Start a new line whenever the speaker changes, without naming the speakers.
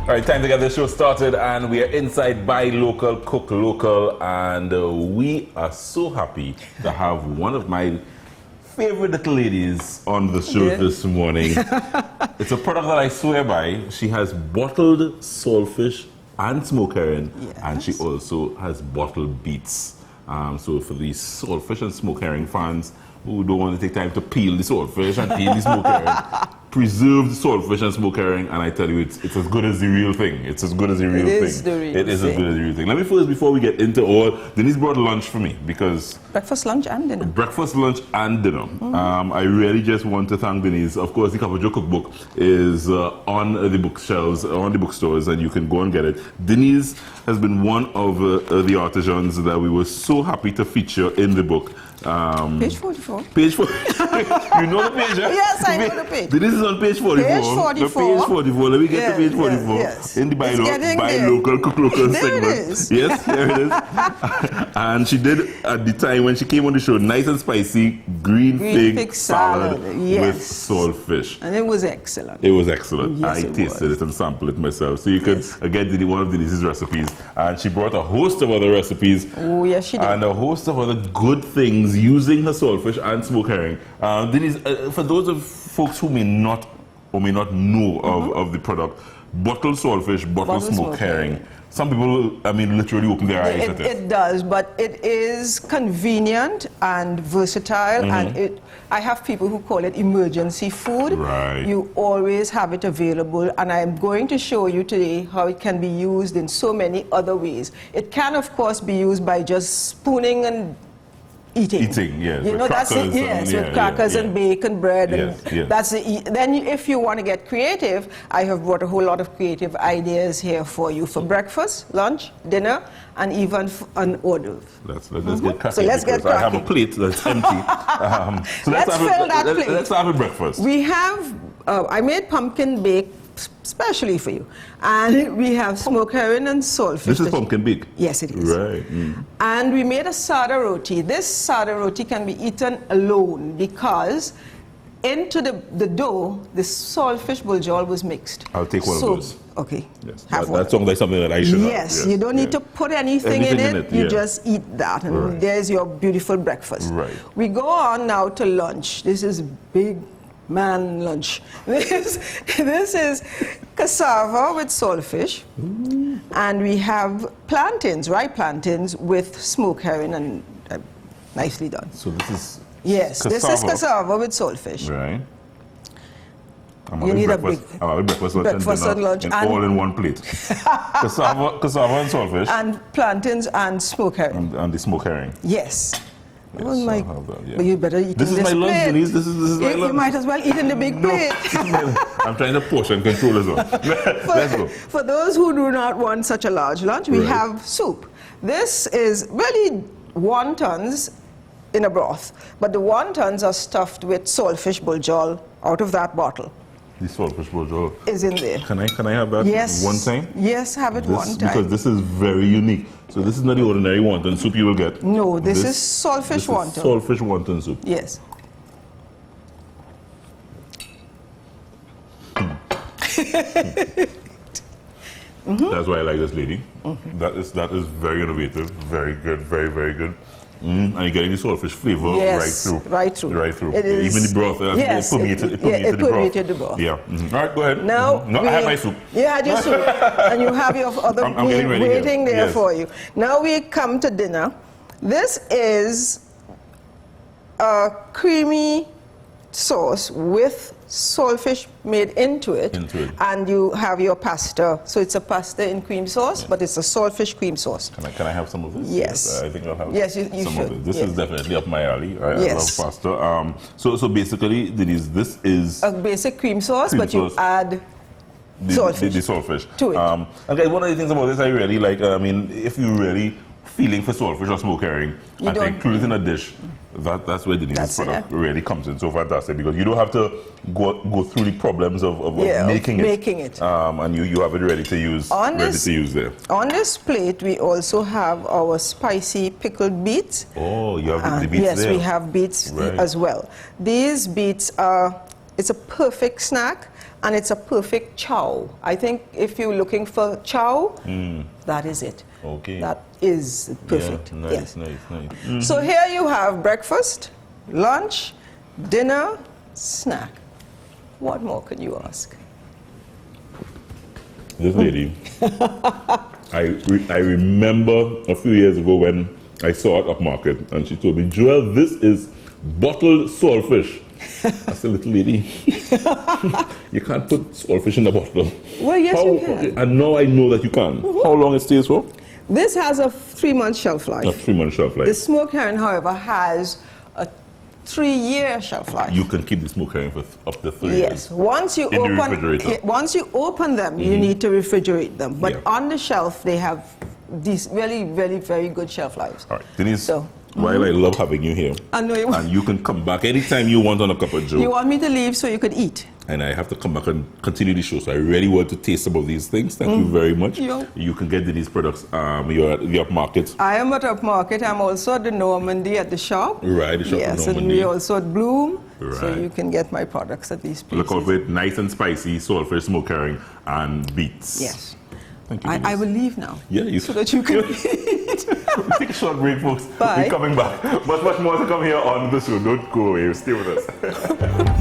All right, time to get the show started, and we are inside Buy Local, Cook Local, and we are so happy to have one of my favorite little ladies on the show this morning. It's a product that I swear by. She has bottled saltfish and smoked herring, and she also has bottled beets. So for these saltfish and smoked herring fans who don't want to take time to peel the saltfish and peel the smoked herring, preserved saltfish and smoked herring, and I tell you, it's as good as the real thing. It's as good as the real thing. It is as good as the real thing. Let me first, before we get into all, Denise brought lunch for me because
breakfast, lunch, and dinner.
Breakfast, lunch, and dinner. I really just want to thank Denise. Of course, the Cover Joe cookbook is on the bookshelves, on the bookstores, and you can go and get it. Denise has been one of the artisans that we were so happy to feature in the book.
Page 44.
Page 44. You know the page, eh?
Yes, I know the page.
This is on page 44.
Page 44.
Page 44. Let me get to page 44.
Yes.
In the Buy Local, Cook Local segment.
There it is.
Yes, there it is. And she did, at the time when she came on the show, nice and spicy green fig salad with saltfish.
And it was excellent.
It was excellent.
Yes,
I tasted it and sampled it myself. So you could, again, did one of Denise's recipes. And she brought a host of other recipes.
Oh, yes, she did.
And a host of other good things using her saltfish and smoked herring. Denise, for those of folks who may not know of the product, bottled saltfish, bottled smoked herring. Some people, I mean, literally open their eyes at it.
It does, but it is convenient and versatile, and I have people who call it emergency food.
Right.
You always have it available, and I'm going to show you today how it can be used in so many other ways. It can, of course, be used by just spooning and eating,
yes.
You know, that's it. Yes, with crackers and bacon, bread, and that's the. Then, if you want to get creative, I have brought a whole lot of creative ideas here for you for breakfast, lunch, dinner, and even an hors d'oeuvre.
Let's get cracking.
So let's get cracking.
I have a plate that's empty. So let's
fill that plate.
Let's have a breakfast.
We have. I made pumpkin bake specially for you, and we have smoked herring and saltfish.
This is pumpkin bake?
Yes, it is.
Right.
And we made a sada roti. This sada roti can be eaten alone because into the dough, the saltfish buljol was mixed.
I'll take one of those.
Okay.
Yes. That sounds like something that I should have.
Yes, you don't need to put anything in it. You just eat that, and there's your beautiful breakfast.
Right.
We go on now to lunch. This is big man lunch. This is cassava with saltfish, and we have plantains, ripe plantains with smoked herring, and nicely done.
So this is
cassava. This is cassava with saltfish.
Right.
You need a big
breakfast and lunch and all in one plate. cassava and saltfish.
And plantains and smoked herring.
And the smoked herring.
Yes.
Yes,
oh my! But you better eat
this
in
is my lunch, Denise. This is my lunch.
You might as well eat in the big plate.
I'm trying to portion control as well. Let's go.
For those who do not want such a large lunch, we have soup. This is really wontons in a broth, but the wontons are stuffed with saltfish buljol out of that bottle.
The saltfish buljol
is in there.
Can I have that one time?
Yes, have it one time.
Because this is very unique. So this is not the ordinary wonton soup you will get.
No, this is saltfish wonton.
Saltfish wonton soup.
Yes.
That's why I like this lady. That is very innovative, very good, very, very good. And you're getting the saltfish flavor right through.
It is,
even the broth, it permeated
the broth.
Yeah. All right, go ahead.
Now,
I had my soup.
You had your soup, and you have your other waiting there for you. Now we come to dinner. This is a creamy sauce with saltfish made into it, and you have your pasta. So it's a pasta in cream sauce, but it's a saltfish cream sauce.
Can I have some of this?
Yes.
I think I'll have
you
some
should.
of it. This is definitely up my alley. I love pasta. So basically, Denise, this is
a basic cream sauce, but you add saltfish.
The saltfish
to it.
Okay, one of the things about this I really like, if you really feeling for saltfish or smoked herring and to include it in a dish, that's where Denise's product really comes in so fantastic, because you don't have to go through the problems of making it. And you have it ready to use there.
On this plate, we also have our spicy pickled beets.
Oh, you have the beets there?
Yes, we have beets as well. These beets it's a perfect snack, and it's a perfect chow. I think if you're looking for chow, that is it.
Okay.
That is perfect.
Yeah, nice,
yes.
nice.
So here you have breakfast, lunch, dinner, snack. What more can you ask?
This lady, I remember a few years ago when I saw her at market, and she told me, Joel, this is bottled saltfish. I said, little lady, you can't put saltfish in a bottle.
Well, yes, you can.
And now I know that you can. How long it stays for?
This has a 3-month shelf life.
A 3-month shelf life.
The smoked herring, however, has a 3-year shelf life.
You can keep the smoked herring for up to 3 years.
Yes. Once you open them, you need to refrigerate them. But on the shelf, they have these really, very, very good shelf lives.
All right, Denise. While I love having you here,
I know you.
And you can come back anytime you want on a cup of joe.
You want me to leave so you could eat?
And I have to come back and continue the show. So I really want to taste some of these things. Thank you very much. You can get these products. You're at the Upmarket.
I am at Upmarket. I'm also at the Normandy at the shop.
Right, the shop.
Yes, and we're also at Bloom. Right. So you can get my products at these places.
Look out for it. Nice and spicy saltfish, smoked herring, and beets.
Yes.
Thank you.
I will leave now.
Yeah,
so that you can eat.
We'll take a short break, folks.
Bye.
We're coming back. Much more to come here on the show. Don't go away. Stay with us.